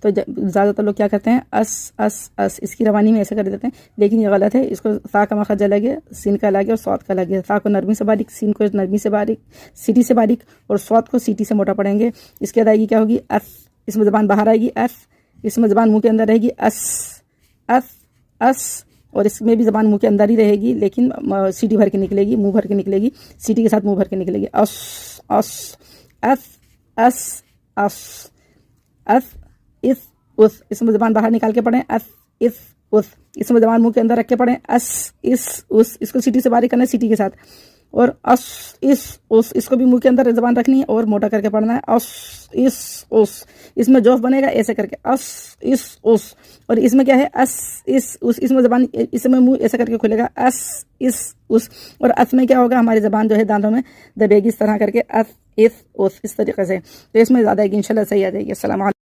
تو زیادہ تر لوگ کیا کرتے ہیں اس اس اس، اس کی روانی میں ایسے کر دیتے ہیں، لیکن یہ غلط ہے۔ اس کو تا کا مخرج الگ ہے، سین کا الگ ہے اور صاد کا الگ ہے۔ تا کو نرمی سے باریک، سین کو نرمی سے باریک، سیٹی سے باریک، اور صاد کو سیٹی سے موٹا پڑھیں گے۔ اس کی ادائیگی کیا ہوگی؟ اس، اس میں زبان باہر آئے گی اس، اس میں زبان منہ کے اندر رہے گی اس اس اس، اور اس میں بھی زبان منہ کے اندر ہی رہے گی لیکن سیٹی بھر کے نکلے گی، منہ بھر کے نکلے گی، سیٹی کے ساتھ منہ بھر کے نکلے گی۔ اس اس اس اس اس اس اس اس، اس میں زبان باہر نکال کے پڑھیں اس اس اس، اس میں زبان منہ کے اندر رکھ کے پڑھیں اس اس اس، اس کو سیٹی سے باریک کرنا ہے سیٹی کے ساتھ، اور اس اس، اس کو بھی منہ کے اندر زبان رکھنی ہے اور موٹا کر کے پڑھنا ہے اس اس میں جوف بنے گا ایسے کر کے اس، اور اس میں کیا ہے اس میں زبان، اس میں منہ ایسے کر کے کھلے گا اس، اور اس میں کیا ہوگا؟ ہماری زبان جو ہے دانتوں میں دبے گی اس طرح کر کے اس طریقے سے، تو اس میں زیادہ ہے کہ انشاءاللہ صحیح آ جائے گی۔ السلام علیکم۔